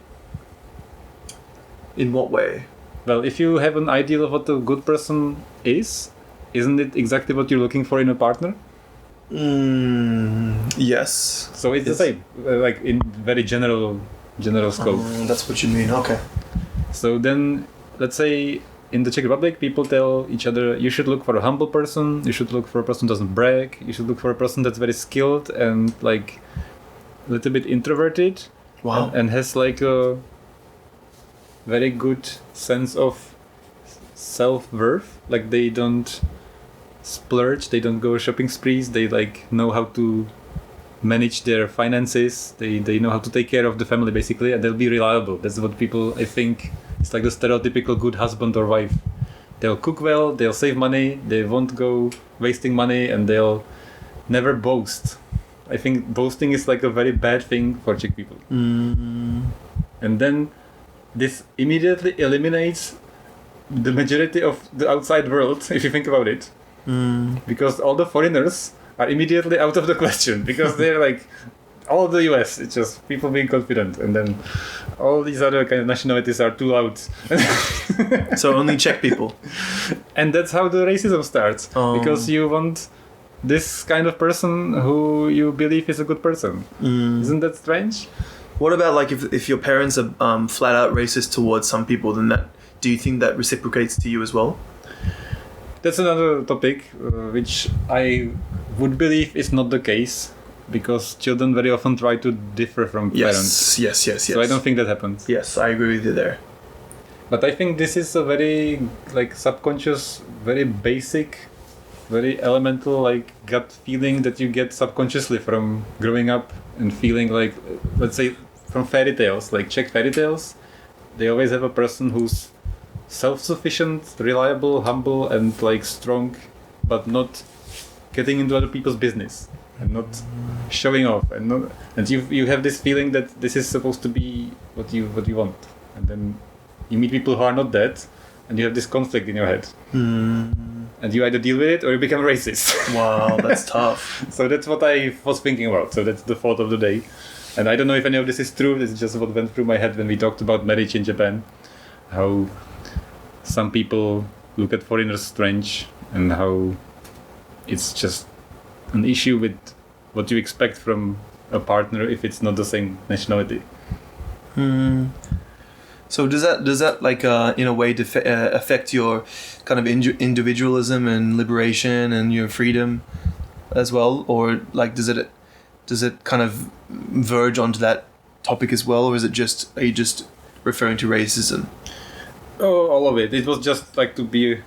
In what way? Well, if you have an ideal of what a good person is, isn't it exactly what you're looking for in a partner? Yes. So it's the same, like in very general scope. That's what you mean. Okay. So then, let's say in the Czech Republic, people tell each other, you should look for a humble person, you should look for a person who doesn't brag, you should look for a person that's very skilled and like a little bit introverted. Wow. And has like a very good sense of self-worth. Like they don't splurge, they don't go shopping sprees, they like know how to manage their finances, they know how to take care of the family basically, and they'll be reliable. That's what people, I think, it's like the stereotypical good husband or wife. They'll cook well, they'll save money, they won't go wasting money, and they'll never boast. I think boasting is like a very bad thing for Czech people. And then this immediately eliminates the majority of the outside world, if you think about it. Because all the foreigners are immediately out of the question, because they're like all of the US, it's just people being confident, and then all these other kind of nationalities are too loud. So only Czech people. And that's how the racism starts, because you want this kind of person who you believe is a good person. Isn't that strange? What about like if your parents are flat out racist towards some people, then do you think that reciprocates to you as well? That's another topic which I would believe is not the case, because children very often try to differ from parents. Yes. So I don't think that happens. Yes, I agree with you there. But I think this is a very like subconscious, very basic, very elemental like gut feeling that you get subconsciously from growing up and feeling like, let's say, from fairy tales, like Czech fairy tales, they always have a person who's self-sufficient, reliable, humble, and like strong, but not getting into other people's business and not showing off, and you have this feeling that this is supposed to be what you want, and then you meet people who are not that, and you have this conflict in your head. And you either deal with it or you become racist. Wow, that's tough. So that's what I was thinking about. So that's the thought of the day. And I don't know if any of this is true. This is just what went through my head when we talked about marriage in Japan. How some people look at foreigners strange, and how it's just an issue with what you expect from a partner if it's not the same nationality. So does that like in a way affect your kind of individualism and liberation and your freedom as well, or like does it kind of verge onto that topic as well, or are you just referring to racism? Oh, all of it. It was just like to be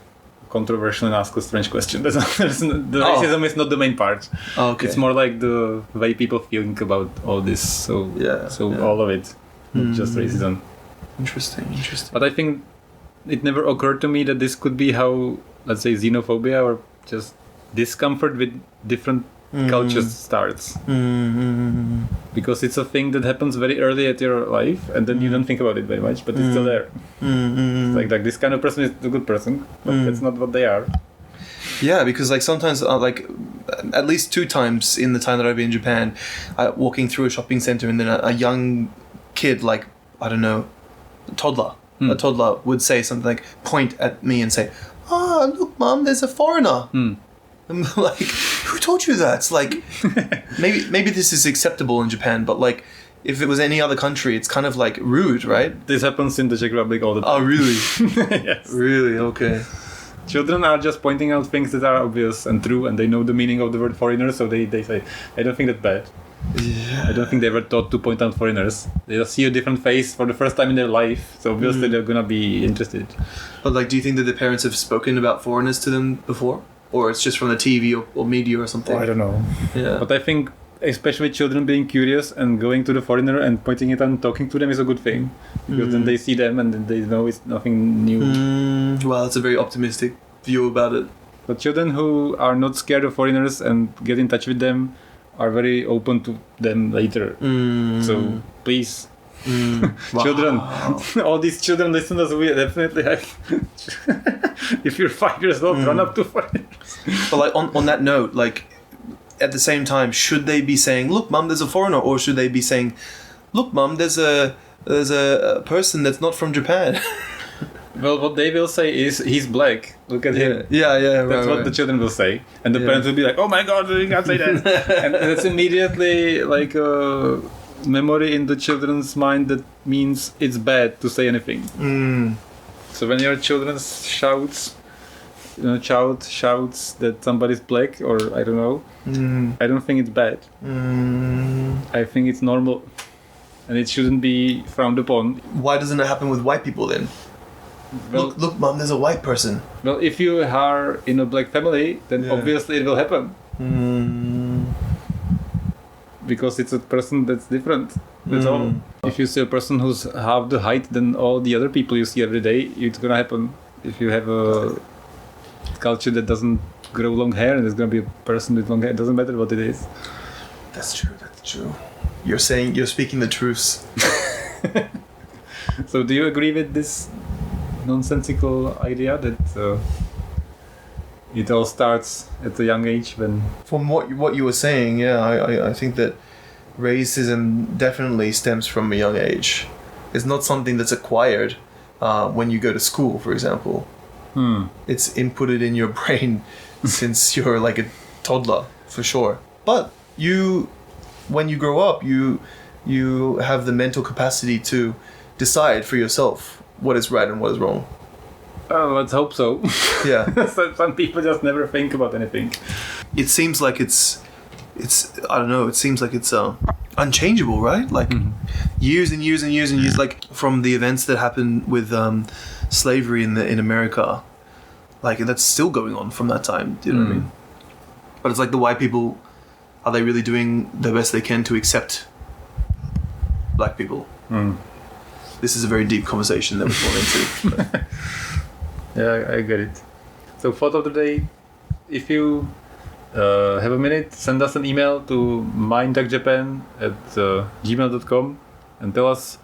controversial and ask a strange question. Racism is not the main part. Oh, okay. It's more like the way people think about all this. So all of it, not just racism. Interesting. But I think it never occurred to me that this could be how, let's say, xenophobia or just discomfort with different cultures starts. Because it's a thing that happens very early at your life, and then you don't think about it very much, but it's still there. It's like this kind of person is a good person, but that's not what they are. Yeah, because like sometimes, like at least 2 times in the time that I've been in Japan, walking through a shopping center, and then a young kid, like, I don't know, a toddler would say something like, point at me and say, look, Mom, there's a foreigner. I'm like, who told you that? It's like, maybe this is acceptable in Japan, but like, if it was any other country, it's kind of like rude, right? This happens in the Czech Republic all the time. Oh, really? Yes. Really? Okay. Children are just pointing out things that are obvious and true, and they know the meaning of the word foreigner, so they say, I don't think that's bad. Yeah. I don't think they were taught to point out foreigners. They just see a different face for the first time in their life, so obviously they're gonna be interested. But like, do you think that the parents have spoken about foreigners to them before? Or it's just from the TV or media or something? I don't know. Yeah. But I think especially children being curious and going to the foreigner and pointing it out and talking to them is a good thing. Because then they see them and then they know it's nothing new. Well, that's a very optimistic view about it. But children who are not scared of foreigners and get in touch with them are very open to them later. So please, children, all these children listeners, we definitely have. If you're 5 years old, run up to foreigners. But like on that note, like at the same time, should they be saying, "Look, Mum, there's a foreigner," or should they be saying, "Look, Mum, there's a person that's not from Japan"? Well, what they will say is, he's black. Look at him. Yeah. That's what the children will say. And the parents will be like, oh my God, you can't say that. And it's immediately like a memory in the children's mind that means it's bad to say anything. So when your children shouts that somebody's black, or I don't know, I don't think it's bad. I think it's normal, and it shouldn't be frowned upon. Why doesn't it happen with white people then? Well, look, mom, there's a white person. Well, if you are in a black family, then obviously it will happen. Because it's a person that's different. That's all. If you see a person who's half the height than all the other people you see every day, it's gonna happen. If you have a culture that doesn't grow long hair and there's gonna be a person with long hair, it doesn't matter what it is. That's true. You're speaking the truths. So do you agree with this nonsensical idea that it all starts at a young age? When from what you were saying, I think that racism definitely stems from a young age. It's not something that's acquired when you go to school, for example. It's inputted in your brain since you're like a toddler, for sure. But when you grow up, you have the mental capacity to decide for yourself what is right and what is wrong. Oh, let's hope so. Yeah. Some people just never think about anything. It seems like it's I don't know. It seems like it's unchangeable, right? Like years and years and years and years. Like from the events that happened with slavery in America, like that's still going on from that time. Do you know what I mean? But it's like the white people, are they really doing the best they can to accept black people? This is a very deep conversation that we've gone into. Yeah, I get it. So thought of the day, if you have a minute, send us an email to mindduckjapan@gmail.com and tell us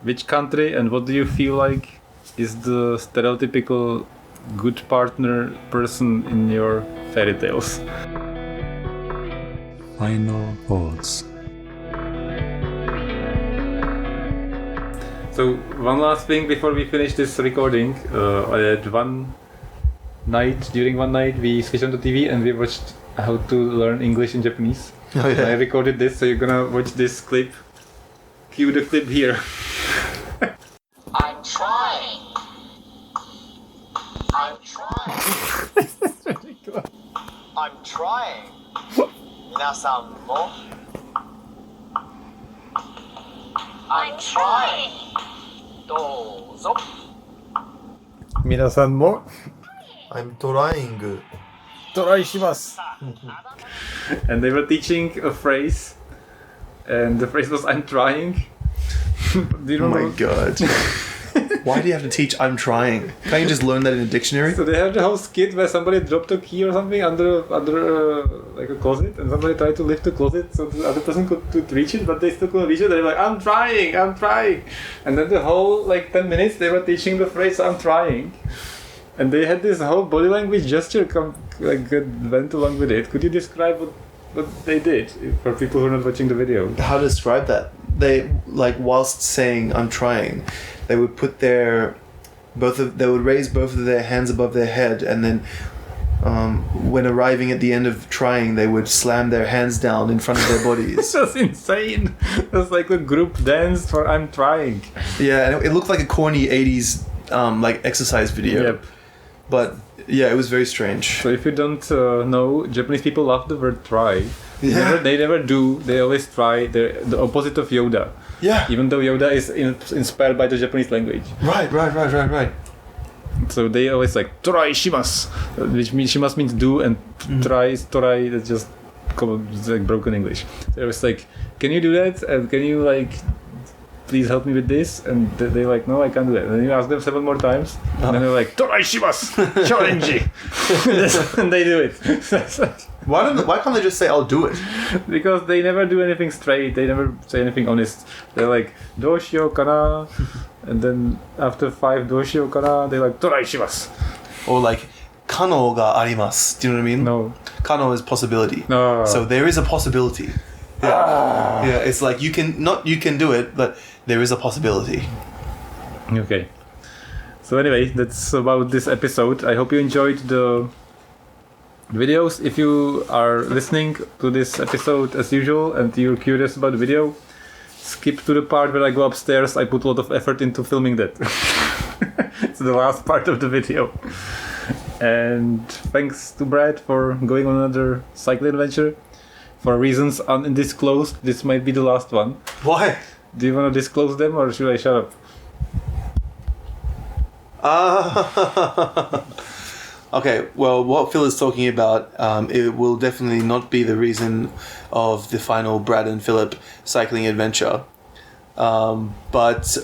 which country and what do you feel like is the stereotypical good partner person in your fairy tales. Final thoughts. So one last thing before we finish this recording, during one night we switched on the TV and we watched how to learn English in Japanese. Oh yeah. I recorded this, so you're gonna watch this clip. Cue the clip here. I'm trying. I'm trying. 皆さんも I'm trying. どうぞ 皆さんも I'm trying. トライします And they were teaching a phrase, and the phrase was I'm trying. Do you know? Oh my god. Why do you have to teach I'm trying? Can't you just learn that in a dictionary? So they have the whole skit where somebody dropped a key or something under like a closet, and somebody tried to lift the closet so the other person could reach it, but they still couldn't reach it. They're like, I'm trying. And then the whole 10 minutes they were teaching the phrase I'm trying. And they had this whole body language gesture went along with it. Could you describe what they did for people who are not watching the video? How to describe that? They whilst saying I'm trying, they would put they would raise both of their hands above their head, and then when arriving at the end of trying, they would slam their hands down in front of their bodies. That's insane. That's like a group dance for I'm trying. Yeah, and it looked like a corny 80s exercise video. Yep. But yeah, it was very strange. So if you don't know, Japanese people love the word try. Yeah. They never do. They always try. They're the opposite of Yoda. Yeah. Even though Yoda is inspired by the Japanese language. Right. So they always torai shimasu, which means shimasu means do, and try is torai. That's just broken English. So they always can you do that? And can you please help me with this? And they're like, no, I can't do that. And then you ask them 7 more times, and then they're like, torai shimasu, challenge. And they do it. Why can't they just say I'll do it? Because they never do anything straight. They never say anything honest. They're like, doshio kana, and then after 5 doshio kana, they're like, torai shimasu. Or kano ga arimasu. Do you know what I mean? No. Kano is possibility. No. So there is a possibility. Yeah. Yeah, it's like you can do it, but there is a possibility. Okay. So anyway, that's about this episode. I hope you enjoyed the videos. If you are listening to this episode as usual and you're curious about the video, skip to the part where I go upstairs. I put a lot of effort into filming that. It's the last part of the video. And thanks to Brad for going on another cycling adventure. For reasons undisclosed, this might be the last one. Why? Do you want to disclose them or should I shut up? Okay, well, what Phil is talking about, it will definitely not be the reason of the final Brad and Philip cycling adventure. But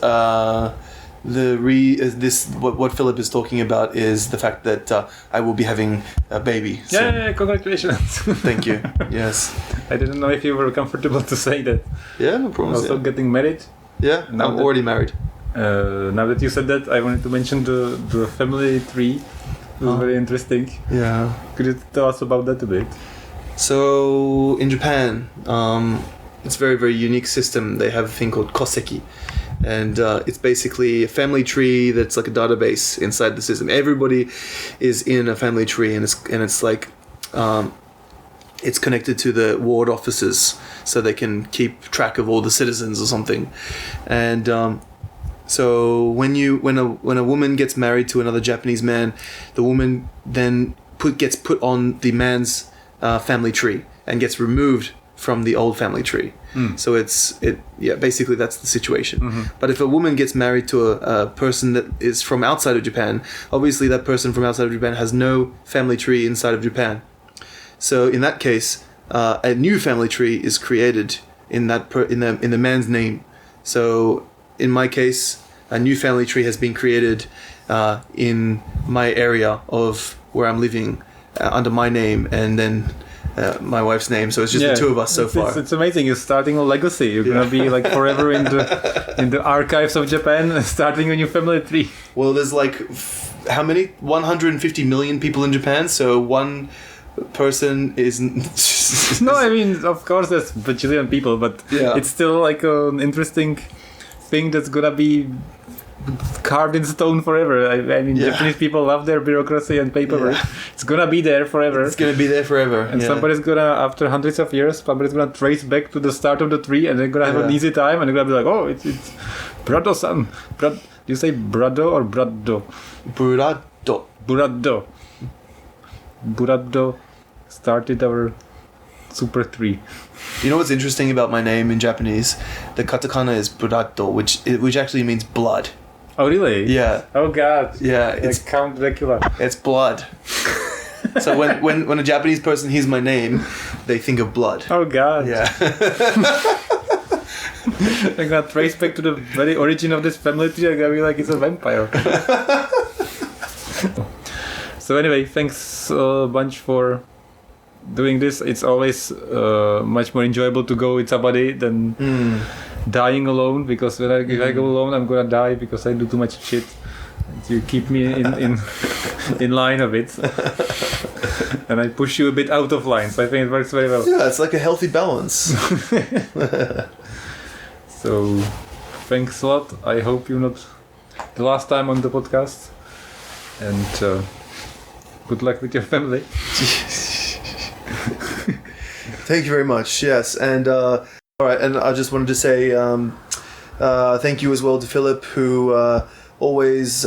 what Philip is talking about is the fact that I will be having a baby soon. Yeah, congratulations. Thank you. Yes. I didn't know if you were comfortable to say that. Yeah, no problem. Also getting married. Yeah, I'm already married. Now that you said that, I wanted to mention the family tree. It was very interesting. Yeah. Could you tell us about that a bit? So in Japan, it's a very, very unique system. They have a thing called koseki. And it's basically a family tree that's like a database inside the system. Everybody is in a family tree, and it's like it's connected to the ward offices, so they can keep track of all the citizens or something. And so when a woman gets married to another Japanese man, the woman then gets put on the man's family tree and gets removed from the old family tree. So basically that's the situation. Mm-hmm. But if a woman gets married to a person that is from outside of Japan, obviously that person from outside of Japan has no family tree inside of Japan. So in that case, a new family tree is created in the man's name. So in my case, a new family tree has been created in my area of where I'm living under my name, and then my wife's name. So it's just the two of us so far. It's amazing. You're starting a legacy. You're gonna be like forever in the archives of Japan, starting a new family tree. Well, there's like how many? 150 million people in Japan. So one person is No, I mean, of course there's bajillion people, but it's still like an interesting thing that's gonna be carved in stone forever. I mean, Japanese people love their bureaucracy and paperwork. It's gonna be there forever. It's gonna be there forever. And somebody's gonna, after hundreds of years, somebody's gonna trace back to the start of the tree, and they're gonna have an easy time, and they're gonna be like, oh, it's Brado-san. Do you say Brado or Braddo? Burado. Burado started our super tree. You know what's interesting about my name in Japanese? The katakana is Burato, which actually means blood. Oh, really? Yeah. Oh, God. Yeah, it's Count Dracula. It's blood. So when a Japanese person hears my name, they think of blood. Oh, God. Yeah. They're gonna trace back to the very origin of this family tree. They're gonna be like, it's a vampire. So anyway, thanks a bunch for doing this. It's always much more enjoyable to go with somebody than dying alone, because if I go alone, I'm gonna die because I do too much shit. You keep me in line a bit, and I push you a bit out of line. So I think it works very well. Yeah, it's like a healthy balance. So thanks a lot. I hope you're not the last time on the podcast, and good luck with your family. Thank you very much. Yes, and all right, and I just wanted to say thank you as well to Philip, who always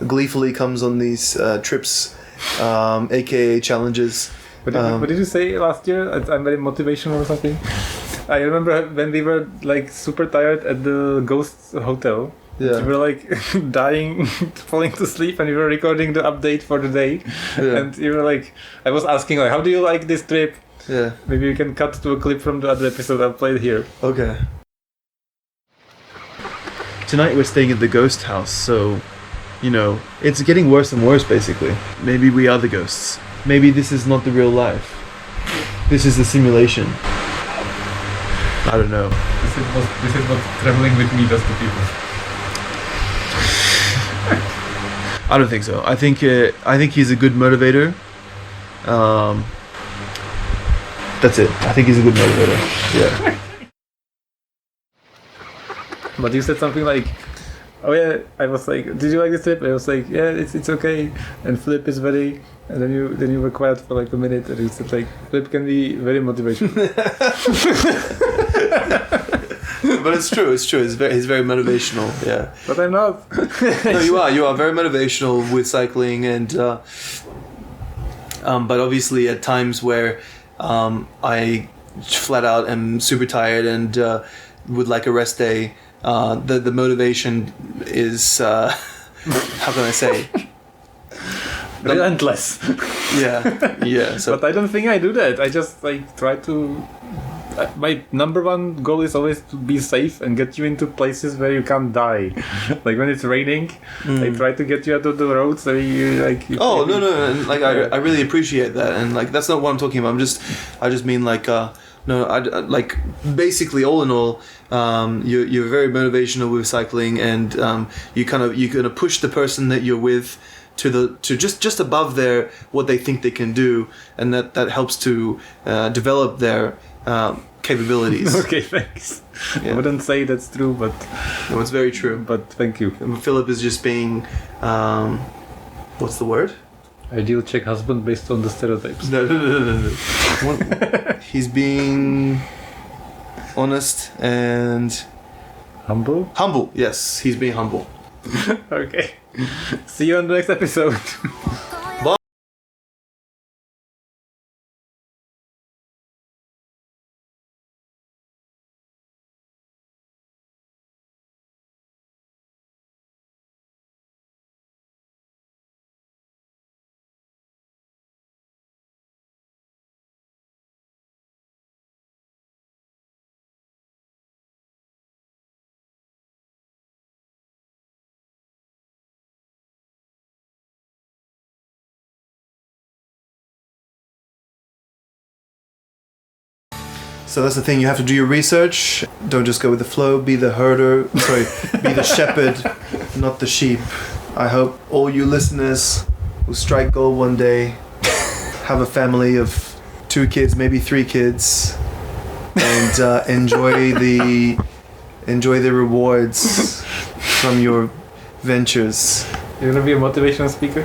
gleefully comes on these trips, aka challenges. What did you say last year? I'm very motivational or something. I remember when we were like super tired at the Ghost Hotel. Yeah. We were like dying, falling to sleep, and we were recording the update for the day. Yeah. And you were like, I was asking like, how do you like this trip? Yeah. Maybe you can cut to a clip from the other episode I've played here. Okay. Tonight we're staying at the ghost house, so, you know, it's getting worse and worse basically. Maybe we are the ghosts. Maybe this is not the real life. This is a simulation. I don't know. This is what traveling with me does to people. I don't think so. I think he's a good motivator. That's it. I think he's a good motivator. Yeah. But you said something like, oh yeah, I was like, did you like this trip? I was like, yeah, it's okay. And Flip is very, and then you were quiet for like a minute, and you said like, Flip can be very motivational. but it's true. It's true. He's very motivational. Yeah. But I'm not. No, you are. You are very motivational with cycling, and but obviously at times where I flat out am super tired and would like a rest day, the motivation is how can I say? Relentless. Yeah. So, but I don't think I do that. I just like try to. My number one goal is always to be safe and get you into places where you can't die. Like when it's raining, I try to get you out of the road so you like. no, and like I really appreciate that, and like that's not what I'm talking about. I just mean like like basically all in all, you're very motivational with cycling, and you're gonna push the person that you're with to just above their what they think they can do, and that helps to develop their capabilities. Okay, thanks. Yeah. I wouldn't say that's true, but No, it's very true. but thank you. Philip is just being what's the word? Ideal Czech husband based on the stereotypes. No. He's being honest and Humble? humble. Yes, he's being humble. Okay. See you on the next episode. So that's the thing, you have to do your research. Don't just go with the flow, be the herder, be the shepherd, not the sheep. I hope all you listeners will strike gold one day, have a family of 2 kids, maybe 3 kids, and enjoy the rewards from your ventures. You're gonna be a motivational speaker?